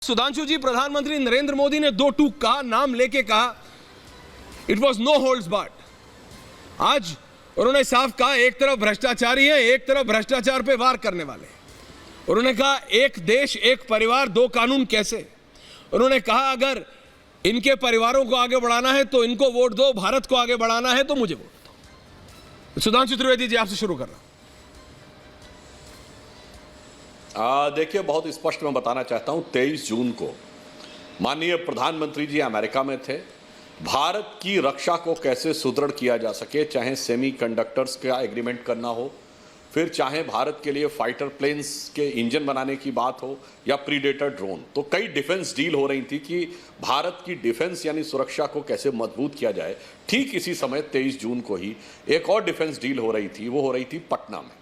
सुधांशु जी, प्रधानमंत्री नरेंद्र मोदी ने दो टूक कहा, नाम लेके कहा, it was no holds barred. आज उन्होंने साफ कहा एक तरफ भ्रष्टाचारी है, एक तरफ भ्रष्टाचार पे वार करने वाले। उन्होंने कहा एक देश एक परिवार दो कानून कैसे। उन्होंने कहा अगर इनके परिवारों को आगे बढ़ाना है तो इनको वोट दो, भारत को आगे बढ़ाना है तो मुझे वोट दो। सुधांशु त्रिवेदी जी, आपसे शुरू कर रहा हूं। देखिए, बहुत स्पष्ट मैं बताना चाहता हूं, 23 जून को माननीय प्रधानमंत्री जी अमेरिका में थे। भारत की रक्षा को कैसे सुदृढ़ किया जा सके, चाहे सेमीकंडक्टर्स का एग्रीमेंट करना हो, फिर चाहे भारत के लिए फाइटर प्लेन्स के इंजन बनाने की बात हो या प्रीडेटर ड्रोन, तो कई डिफेंस डील हो रही थी कि भारत की डिफेंस यानी सुरक्षा को कैसे मजबूत किया जाए। ठीक इसी समय 23 जून को ही एक और डिफेंस डील हो रही थी, वो हो रही थी पटना में।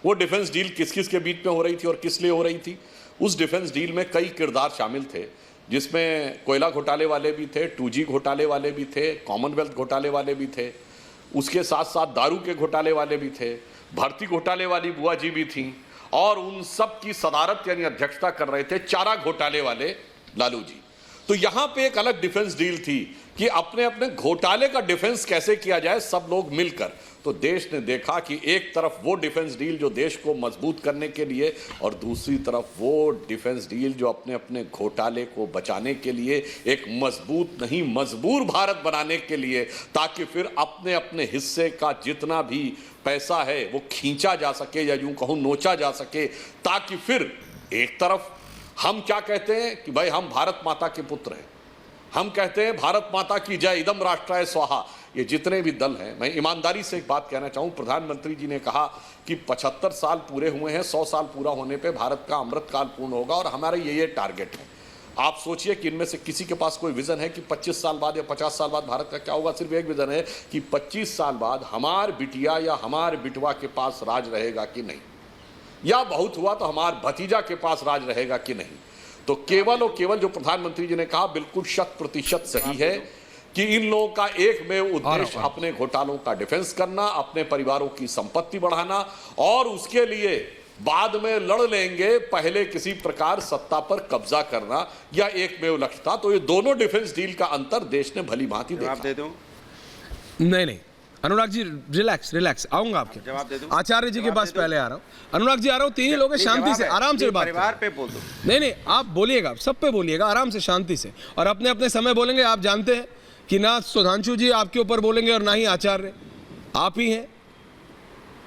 वो डिफेंस डील किस किस के बीच में हो रही थी और किस लिए हो रही थी? उस डिफेंस डील में कई किरदार शामिल थे, जिसमें कोयला घोटाले वाले भी थे, 2G घोटाले वाले भी थे, कॉमनवेल्थ घोटाले वाले भी थे, उसके साथ साथ दारू के घोटाले वाले भी थे, भर्ती घोटाले वाली बुआ जी भी थी, और उन सब की सदारत यानी अध्यक्षता कर रहे थे चारा घोटाले वाले लालू जी। तो यहां पे एक अलग डिफेंस डील थी कि अपने अपने घोटाले का डिफेंस कैसे किया जाए, सब लोग मिलकर। तो देश ने देखा कि एक तरफ वो डिफेंस डील जो देश को मजबूत करने के लिए, और दूसरी तरफ वो डिफेंस डील जो अपने अपने घोटाले को बचाने के लिए, एक मजबूत नहीं मजबूर भारत बनाने के लिए, ताकि फिर अपने अपने हिस्से का जितना भी पैसा है वो खींचा जा सके या यूं कहूं नोचा जा सके, ताकि फिर एक तरफ हम क्या कहते हैं कि भाई हम भारत माता के पुत्र हैं, हम कहते हैं भारत माता की जय, इदम राष्ट्राय स्वाहा। ये जितने भी दल हैं, मैं ईमानदारी से एक बात कहना चाहूँ, प्रधानमंत्री जी ने कहा कि 75 साल पूरे हुए हैं, 100 साल पूरा होने पे भारत का अमृत काल पूर्ण होगा और हमारा ये टारगेट है। आप सोचिए कि इनमें से किसी के पास कोई विजन है कि 25 साल बाद या 50 साल बाद भारत का क्या होगा? सिर्फ एक विजन है कि 25 साल बाद हमार बिटिया या हमार बिटवा के पास राज रहेगा कि नहीं, या बहुत हुआ तो हमार भतीजा के पास राज रहेगा कि नहीं। तो केवल और केवल जो प्रधानमंत्री जी ने कहा बिल्कुल 100% सही है कि इन लोगों का एकमेव उद्देश्य अपने घोटालों का डिफेंस करना, अपने परिवारों की संपत्ति बढ़ाना, और उसके लिए बाद में लड़ लेंगे, पहले किसी प्रकार सत्ता पर कब्जा करना, या एकमेव लक्ष्य था। तो ये दोनों डिफेंस डील का अंतर देश ने भली भांति देखा। जवाब दे दूं? नहीं, अनुराग जी रिलैक्स, आऊंगा आपके जवाब दे दूं? आचार्य जी के पास पहले आ रहा हूँ। अनुराग जी आ रहा हूँ, तीन लोग शांति से आराम से बात परिवार पे बोल दो। नहीं, आप बोलिएगा, सब पे बोलिएगा आराम से शांति से, और अपने अपने समय बोलेंगे। आप जानते हैं कि ना सुधांशु जी आपके ऊपर बोलेंगे और ना ही आचार्य, आप ही हैं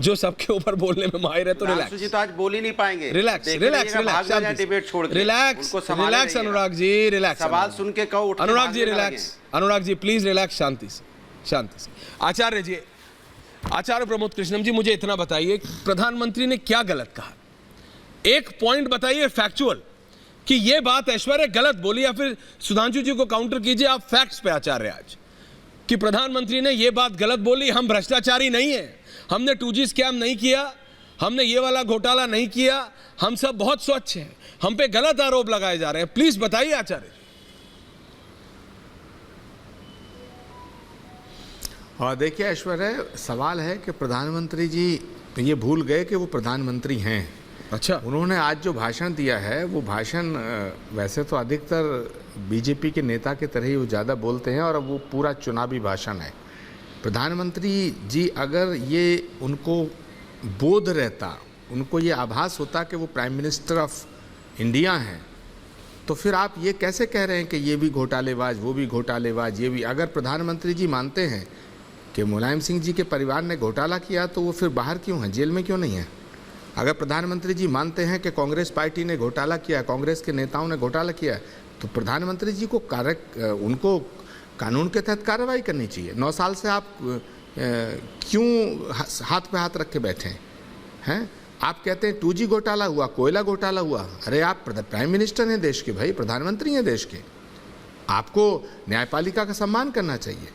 जो सबके ऊपर बोलने में माहिर है। तो रिलैक्स जी तो आज बोल ही नहीं पाएंगे। रिलैक्स डिबेट छोड़ के रिलैक्स अनुराग जी, रिलैक्स। सवाल सुन के कहो, Anurag ji relax, Anurag ji please relax, शांति से। आचार्य जी, आचार्य प्रमोद कृष्णम जी, मुझे इतना बताइए प्रधानमंत्री ने क्या गलत कहा? एक पॉइंट बताइए फैक्चुअल कि ये बात ऐश्वर्या गलत बोली, या फिर सुधांशु जी को काउंटर कीजिए आप फैक्ट्स पे आचार्य आज, कि प्रधानमंत्री ने ये बात गलत बोली, हम भ्रष्टाचारी नहीं है, हमने 2G स्कैम नहीं किया, हमने ये वाला घोटाला नहीं किया, हम सब बहुत स्वच्छ हैं, हम पे गलत आरोप लगाए जा रहे हैं। प्लीज बताइए आचार्य। और देखिए ऐश्वर्या, सवाल है कि प्रधानमंत्री जी ये भूल गए कि वो प्रधानमंत्री हैं। अच्छा, उन्होंने आज जो भाषण दिया है वो भाषण वैसे तो अधिकतर बीजेपी के नेता की तरह ही वो ज़्यादा बोलते हैं, और वो पूरा चुनावी भाषण है। प्रधानमंत्री जी अगर ये उनको बोध रहता, उनको ये आभास होता कि वो प्राइम मिनिस्टर ऑफ इंडिया हैं, तो फिर आप ये कैसे कह रहे हैं कि ये भी घोटालेबाज, वो भी घोटालेबाज, ये भी। अगर प्रधानमंत्री जी मानते हैं कि मुलायम सिंह जी के परिवार ने घोटाला किया तो वो फिर बाहर क्यों हैं, जेल में क्यों नहीं है? अगर प्रधानमंत्री जी मानते हैं कि कांग्रेस पार्टी ने घोटाला किया, कांग्रेस के नेताओं ने घोटाला किया, तो प्रधानमंत्री जी को उनको कानून के तहत कार्रवाई करनी चाहिए। 9 साल से आप क्यों हाथ पे हाथ रख के बैठे हैं? आप कहते हैं 2G घोटाला हुआ, कोयला घोटाला हुआ। अरे आप प्राइम मिनिस्टर हैं देश के, भाई प्रधानमंत्री हैं देश के, आपको न्यायपालिका का सम्मान करना चाहिए।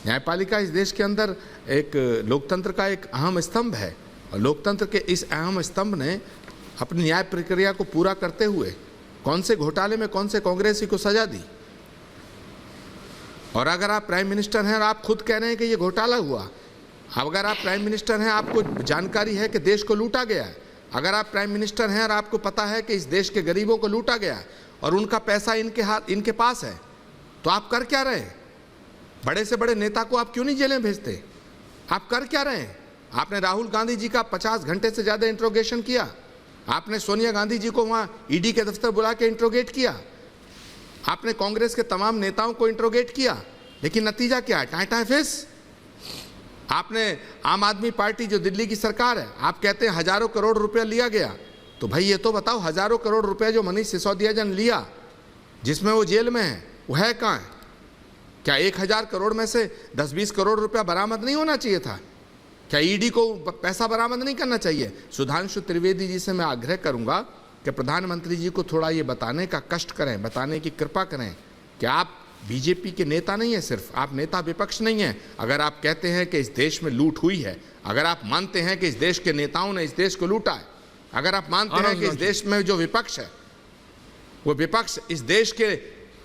न्यायपालिका इस देश के अंदर एक लोकतंत्र का एक अहम स्तंभ है, और लोकतंत्र के इस अहम स्तंभ ने अपनी न्याय प्रक्रिया को पूरा करते हुए कौन से घोटाले में कौन से कांग्रेसी को सजा दी। और अगर आप प्राइम मिनिस्टर हैं और आप खुद कह रहे हैं कि ये घोटाला हुआ, अगर आप प्राइम मिनिस्टर हैं, आपको जानकारी है कि देश को लूटा गया है, अगर आप प्राइम मिनिस्टर हैं और आपको पता है कि इस देश के गरीबों को लूटा गया है, और उनका पैसा इनके पास है, तो आप कर क्या रहे हैं? बड़े से बड़े नेता को आप क्यों नहीं जेलें भेजते? आप कर क्या रहे हैं? आपने राहुल गांधी जी का 50 घंटे से ज़्यादा इंट्रोगेशन किया, आपने सोनिया गांधी जी को वहाँ ईडी के दफ्तर बुला के इंट्रोगेट किया, आपने कांग्रेस के तमाम नेताओं को इंट्रोगेट किया, लेकिन नतीजा क्या है? टाँय फिस। आपने आम आदमी पार्टी जो दिल्ली की सरकार है, आप कहते हैं हजारों करोड़ रुपया लिया गया, तो भाई ये तो बताओ, हजारों करोड़ रुपया जो मनीष सिसोदिया जी ने लिया, जिसमें वो जेल में है, वो है कहाँ है? क्या 1000 करोड़ में से 10-20 करोड़ रुपया बरामद नहीं होना चाहिए था? क्या ईडी को पैसा बरामद नहीं करना चाहिए? सुधांशु त्रिवेदी जी से मैं आग्रह करूंगा कि प्रधानमंत्री जी को थोड़ा ये बताने का कष्ट करें, बताने की कृपा करें कि आप बीजेपी के नेता नहीं है, सिर्फ आप नेता विपक्ष नहीं है। अगर आप कहते हैं कि इस देश में लूट हुई है, अगर आप मानते हैं कि इस देश के नेताओं ने इस देश को लूटा है, अगर आप मानते हैं कि इस देश में जो विपक्ष है वो विपक्ष इस देश के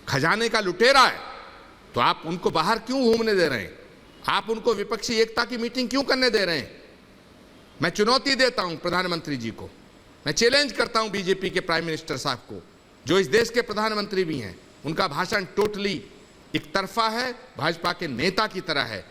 खजाने का लुटेरा है, तो आप उनको बाहर क्यों घूमने दे रहे हैं? आप उनको विपक्षी एकता की मीटिंग क्यों करने दे रहे हैं? मैं चुनौती देता हूं प्रधानमंत्री जी को, मैं चैलेंज करता हूं बीजेपी के प्राइम मिनिस्टर साहब को, जो इस देश के प्रधानमंत्री भी हैं, उनका भाषण टोटली एक तरफा है, भाजपा के नेता की तरह है।